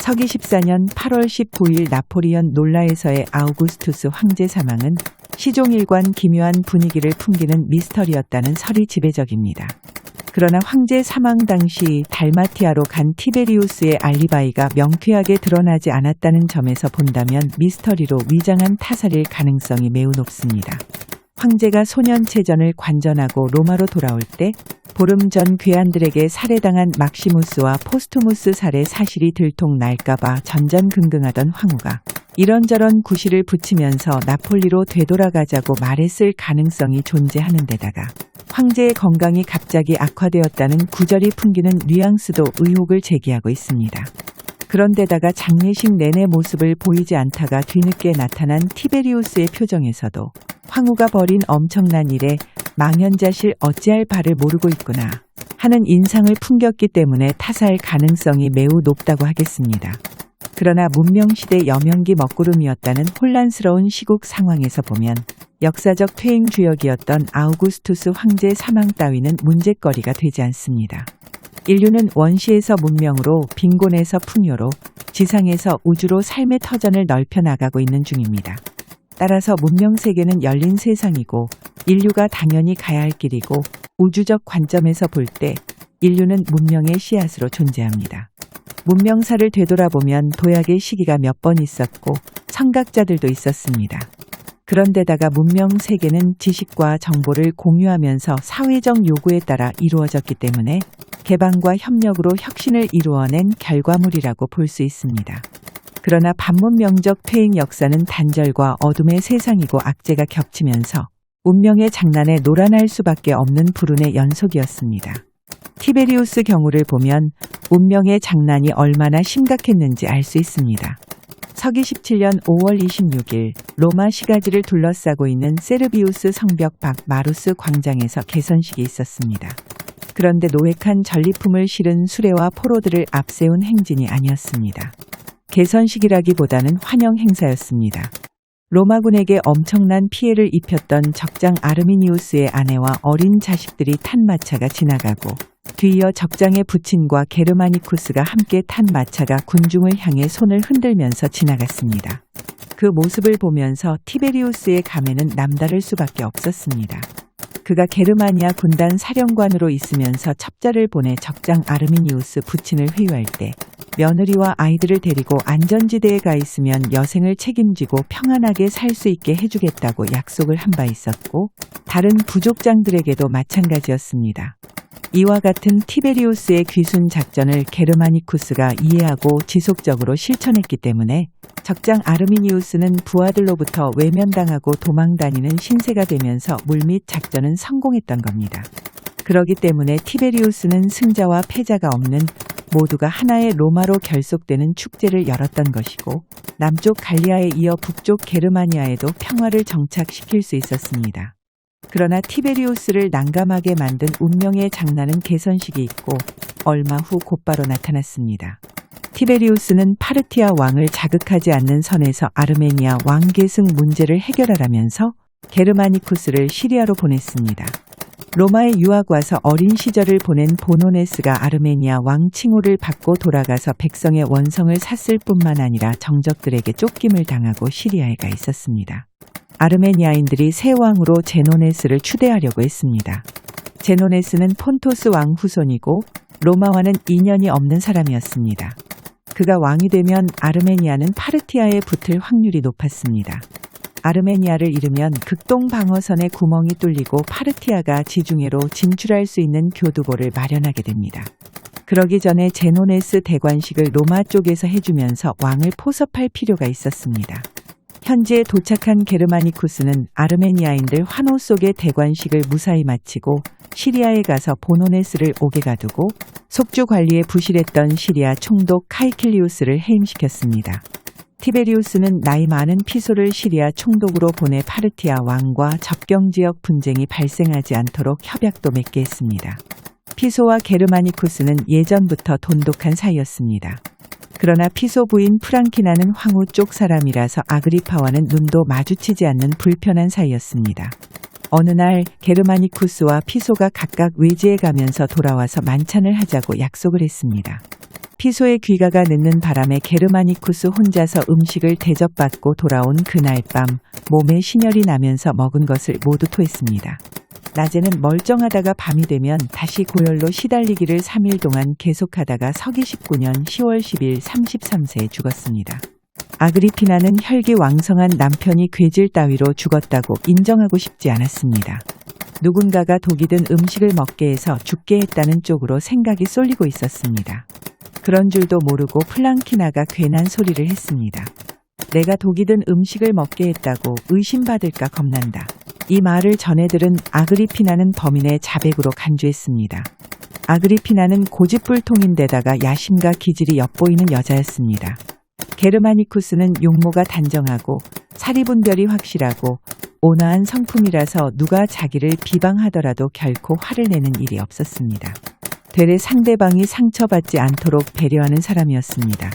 서기 14년 8월 19일 나폴리언 놀라에서의 아우구스투스 황제 사망은 시종일관 기묘한 분위기를 풍기는 미스터리였다는 설이 지배적입니다. 그러나 황제 사망 당시 달마티아로 간 티베리우스의 알리바이가 명쾌하게 드러나지 않았다는 점에서 본다면 미스터리로 위장한 타살일 가능성이 매우 높습니다. 황제가 소년체전을 관전하고 로마로 돌아올 때 보름 전 괴한들에게 살해당한 막시무스와 포스투무스 살해 사실이 들통날까봐 전전긍긍하던 황후가 이런저런 구실을 붙이면서 나폴리로 되돌아가자고 말했을 가능성이 존재하는 데다가 황제의 건강이 갑자기 악화되었다는 구절이 풍기는 뉘앙스도 의혹을 제기하고 있습니다. 그런데다가 장례식 내내 모습을 보이지 않다가 뒤늦게 나타난 티베리우스의 표정에서도 황후가 벌인 엄청난 일에 망연자실 어찌할 바를 모르고 있구나 하는 인상을 풍겼기 때문에 타살 가능성이 매우 높다고 하겠습니다. 그러나 문명시대 여명기 먹구름이었다는 혼란스러운 시국 상황에서 보면 역사적 퇴행 주역이었던 아우구스투스 황제 사망 따위는 문제거리가 되지 않습니다. 인류는 원시에서 문명으로, 빈곤에서 풍요로, 지상에서 우주로 삶의 터전을 넓혀 나가고 있는 중입니다. 따라서 문명 세계는 열린 세상이고 인류가 당연히 가야 할 길이고 우주적 관점에서 볼 때 인류는 문명의 씨앗으로 존재합니다. 문명사를 되돌아보면 도약의 시기가 몇 번 있었고 선각자들도 있었습니다. 그런데다가 문명 세계는 지식과 정보를 공유하면서 사회적 요구에 따라 이루어졌기 때문에 개방과 협력으로 혁신을 이루어낸 결과물이라고 볼 수 있습니다. 그러나 반문명적 퇴행 역사는 단절과 어둠의 세상이고 악재가 겹치면서 운명의 장난에 노란할 수밖에 없는 불운의 연속이었습니다. 티베리우스 경우를 보면 운명의 장난이 얼마나 심각했는지 알 수 있습니다. 서기 17년 5월 26일 로마 시가지를 둘러싸고 있는 세르비우스 성벽 밖 마루스 광장에서 개선식이 있었습니다. 그런데 노획한 전리품을 실은 수레와 포로들을 앞세운 행진이 아니었습니다. 개선식이라기보다는 환영 행사였습니다. 로마군에게 엄청난 피해를 입혔던 적장 아르미니우스의 아내와 어린 자식들이 탄 마차가 지나가고 뒤이어 적장의 부친과 게르마니쿠스가 함께 탄 마차가 군중을 향해 손을 흔들면서 지나갔습니다. 그 모습을 보면서 티베리우스의 감회는 남다를 수밖에 없었습니다. 그가 게르마니아 군단 사령관으로 있으면서 첩자를 보내 적장 아르미니우스 부친을 회유할 때 며느리와 아이들을 데리고 안전지대에 가 있으면 여생을 책임지고 평안하게 살 수 있게 해주겠다고 약속을 한 바 있었고 다른 부족장들에게도 마찬가지였습니다. 이와 같은 티베리우스의 귀순 작전을 게르마니쿠스가 이해하고 지속적으로 실천했기 때문에 적장 아르미니우스는 부하들로부터 외면당하고 도망다니는 신세가 되면서 물밑 작전은 성공했던 겁니다. 그렇기 때문에 티베리우스는 승자와 패자가 없는 모두가 하나의 로마로 결속되는 축제를 열었던 것이고 남쪽 갈리아에 이어 북쪽 게르마니아에도 평화를 정착시킬 수 있었습니다. 그러나 티베리우스를 난감하게 만든 운명의 장난은 개선식이 있고 얼마 후 곧바로 나타났습니다. 티베리우스는 파르티아 왕을 자극하지 않는 선에서 아르메니아 왕 계승 문제를 해결하라면서 게르마니쿠스를 시리아로 보냈습니다. 로마에 유학 와서 어린 시절을 보낸 보노네스가 아르메니아 왕 칭호를 받고 돌아가서 백성의 원성을 샀을 뿐만 아니라 정적들에게 쫓김을 당하고 시리아에 가 있었습니다. 아르메니아인들이 새 왕으로 제노네스를 추대하려고 했습니다. 제노네스는 폰토스 왕 후손이고 로마와는 인연이 없는 사람이었습니다. 그가 왕이 되면 아르메니아는 파르티아에 붙을 확률이 높았습니다. 아르메니아를 잃으면 극동 방어선에 구멍이 뚫리고 파르티아가 지중해로 진출할 수 있는 교두보를 마련하게 됩니다. 그러기 전에 제노네스 대관식을 로마 쪽에서 해주면서 왕을 포섭할 필요가 있었습니다. 현지에 도착한 게르마니쿠스는 아르메니아인들 환호 속의 대관식을 무사히 마치고 시리아에 가서 보노네스를 옥에 가두고 속주 관리에 부실했던 시리아 총독 카이킬리우스를 해임시켰습니다. 티베리우스는 나이 많은 피소를 시리아 총독으로 보내 파르티아 왕과 접경지역 분쟁이 발생하지 않도록 협약도 맺게 했습니다. 피소와 게르마니쿠스는 예전부터 돈독한 사이였습니다. 그러나 피소 부인 프랑키나는 황후 쪽 사람이라서 아그리파와는 눈도 마주치지 않는 불편한 사이였습니다. 어느 날 게르마니쿠스와 피소가 각각 외지에 가면서 돌아와서 만찬을 하자고 약속을 했습니다. 피소의 귀가가 늦는 바람에 게르마니쿠스 혼자서 음식을 대접받고 돌아온 그날 밤 몸에 신혈이 나면서 먹은 것을 모두 토했습니다. 낮에는 멀쩡하다가 밤이 되면 다시 고열로 시달리기를 3일 동안 계속하다가 서기 19년 10월 10일 33세에 죽었습니다. 아그리피나는 혈기왕성한 남편이 괴질 따위로 죽었다고 인정하고 싶지 않았습니다. 누군가가 독이 든 음식을 먹게 해서 죽게 했다는 쪽으로 생각이 쏠리고 있었습니다. 그런 줄도 모르고 플랑키나가 괜한 소리를 했습니다. 내가 독이 든 음식을 먹게 했다고 의심받을까 겁난다. 이 말을 전해들은 아그리피나는 범인의 자백으로 간주했습니다. 아그리피나는 고집불통인데다가 야심과 기질이 엿보이는 여자였습니다. 게르마니쿠스는 용모가 단정하고 사리분별이 확실하고 온화한 성품이라서 누가 자기를 비방하더라도 결코 화를 내는 일이 없었습니다. 되레 상대방이 상처받지 않도록 배려하는 사람이었습니다.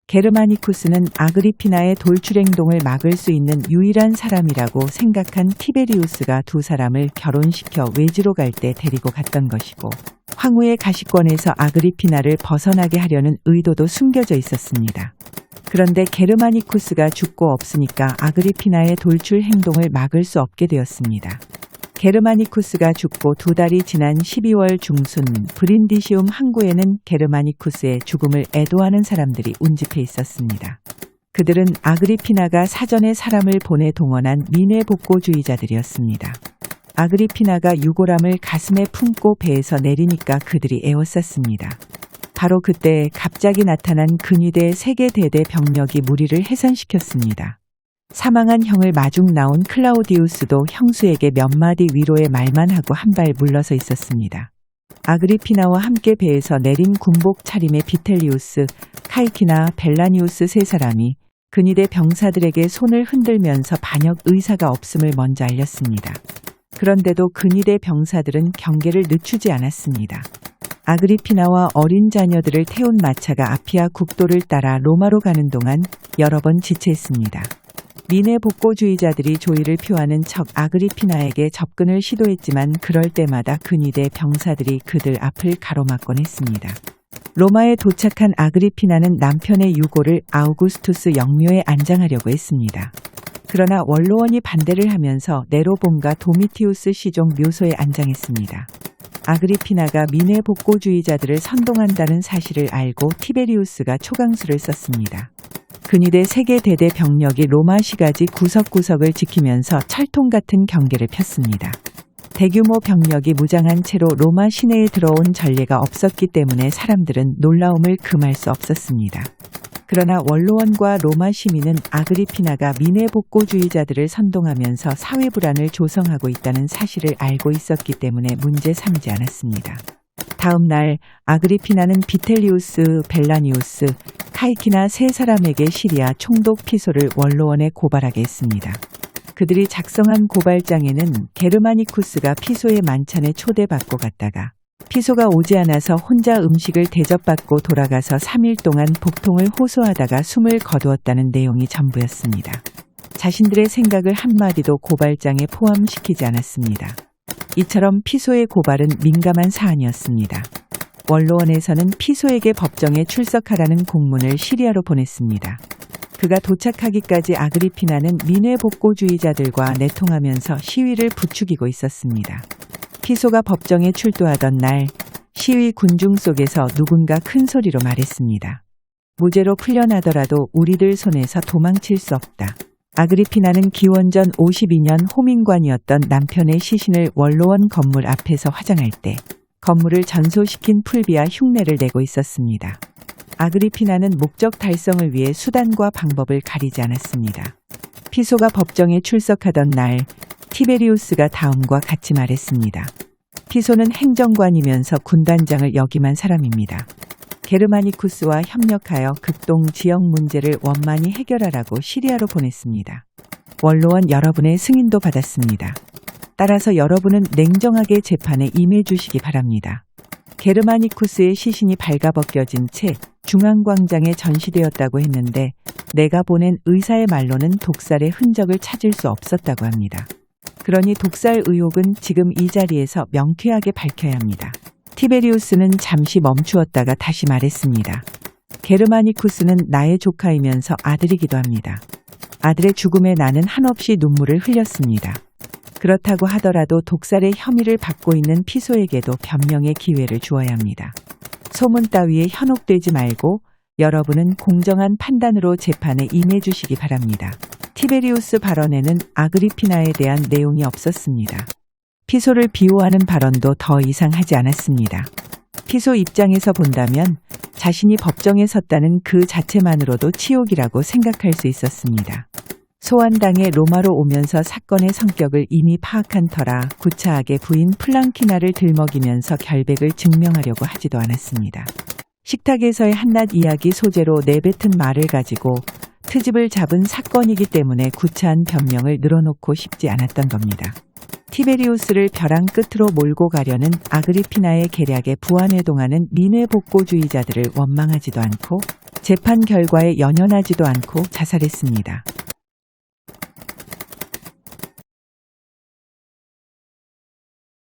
게르마니쿠스는 아그리피나의 돌출 행동을 막을 수 있는 유일한 사람이라고 생각한 티베리우스가 두 사람을 결혼시켜 외지로 갈 때 데리고 갔던 것이고 황후의 가시권에서 아그리피나를 벗어나게 하려는 의도도 숨겨져 있었습니다. 그런데 게르마니쿠스가 죽고 없으니까 아그리피나의 돌출 행동을 막을 수 없게 되었습니다. 게르마니쿠스가 죽고 2달이 지난 12월 중순 브린디시움 항구에는 게르마니쿠스의 죽음을 애도하는 사람들이 운집해 있었습니다. 그들은 아그리피나가 사전에 사람을 보내 동원한 민회복고주의자들이었습니다. 아그리피나가 유골함을 가슴에 품고 배에서 내리니까 그들이 에워쌌습니다. 바로 그때 갑자기 나타난 근위대 세계대대 병력이 무리를 해산시켰습니다. 사망한 형을 마중 나온 클라우디우스도 형수에게 몇 마디 위로의 말만 하고 한 발 물러서 있었습니다. 아그리피나와 함께 배에서 내린 군복 차림의 비텔리우스, 카이키나, 벨라니우스 세 사람이 근위대 병사들에게 손을 흔들면서 반역 의사가 없음을 먼저 알렸습니다. 그런데도 근위대 병사들은 경계를 늦추지 않았습니다. 아그리피나와 어린 자녀들을 태운 마차가 아피아 국도를 따라 로마로 가는 동안 여러 번 지체했습니다. 민회 복고주의자들이 조의를 표하는 척 아그리피나에게 접근을 시도했지만 그럴 때마다 근위대 병사들이 그들 앞을 가로막곤 했습니다. 로마에 도착한 아그리피나는 남편의 유고를 아우구스투스 영묘에 안장하려고 했습니다. 그러나 원로원이 반대를 하면서 네로본과 도미티우스 시종 묘소에 안장했습니다. 아그리피나가 민회 복고주의자들을 선동한다는 사실을 알고 티베리우스가 초강수를 썼습니다. 근위대 세계대대 병력이 로마 시가지 구석구석을 지키면서 철통 같은 경계를 폈습니다. 대규모 병력이 무장한 채로 로마 시내에 들어온 전례가 없었기 때문에 사람들은 놀라움을 금할 수 없었습니다. 그러나 원로원과 로마 시민은 아그리피나가 민회 복고주의자들을 선동하면서 사회 불안을 조성하고 있다는 사실을 알고 있었기 때문에 문제 삼지 않았습니다. 다음 날 아그리피나는 비텔리우스, 벨라니우스, 카이키나 세 사람에게 시리아 총독 피소를 원로원에 고발하게 했습니다. 그들이 작성한 고발장에는 게르마니쿠스가 피소의 만찬에 초대받고 갔다가 피소가 오지 않아서 혼자 음식을 대접받고 돌아가서 3일 동안 복통을 호소하다가 숨을 거두었다는 내용이 전부였습니다. 자신들의 생각을 한마디도 고발장에 포함시키지 않았습니다. 이처럼 피소의 고발은 민감한 사안이었습니다. 원로원에서는 피소에게 법정에 출석하라는 공문을 시리아로 보냈습니다. 그가 도착하기까지 아그리피나는 민회 복고주의자들과 내통하면서 시위를 부추기고 있었습니다. 피소가 법정에 출두하던 날 시위 군중 속에서 누군가 큰 소리로 말했습니다. 무죄로 풀려나더라도 우리들 손에서 도망칠 수 없다. 아그리피나는 기원전 52년 호민관이었던 남편의 시신을 원로원 건물 앞에서 화장할 때 건물을 전소시킨 풀비아 흉내를 내고 있었습니다. 아그리피나는 목적 달성을 위해 수단과 방법을 가리지 않았습니다. 피소가 법정에 출석하던 날 티베리우스가 다음과 같이 말했습니다. 피소는 행정관이면서 군단장을 역임한 사람입니다. 게르마니쿠스와 협력하여 극동 지역 문제를 원만히 해결하라고 시리아로 보냈습니다. 원로원 여러분의 승인도 받았습니다. 따라서 여러분은 냉정하게 재판에 임해 주시기 바랍니다. 게르마니쿠스의 시신이 발가벗겨진 채 중앙광장에 전시되었다고 했는데 내가 보낸 의사의 말로는 독살의 흔적을 찾을 수 없었다고 합니다. 그러니 독살 의혹은 지금 이 자리에서 명쾌하게 밝혀야 합니다. 티베리우스는 잠시 멈추었다가 다시 말했습니다. 게르마니쿠스는 나의 조카이면서 아들이기도 합니다. 아들의 죽음에 나는 한없이 눈물을 흘렸습니다. 그렇다고 하더라도 독살의 혐의를 받고 있는 피소에게도 변명의 기회를 주어야 합니다. 소문 따위에 현혹되지 말고 여러분은 공정한 판단으로 재판에 임해 주시기 바랍니다. 티베리우스 발언에는 아그리피나에 대한 내용이 없었습니다. 피소를 비호하는 발언도 더 이상 하지 않았습니다. 피소 입장에서 본다면 자신이 법정에 섰다는 그 자체만으로도 치욕이라고 생각할 수 있었습니다. 소환당에 로마로 오면서 사건의 성격을 이미 파악한 터라 구차하게 부인 플랑키나를 들먹이면서 결백을 증명하려고 하지도 않았습니다. 식탁에서의 한낱 이야기 소재로 내뱉은 말을 가지고 트집을 잡은 사건이기 때문에 구차한 변명을 늘어놓고 싶지 않았던 겁니다. 티베리우스를 벼랑 끝으로 몰고 가려는 아그리피나의 계략에 부안해동하는 민회 복고주의자들을 원망하지도 않고 재판 결과에 연연하지도 않고 자살했습니다.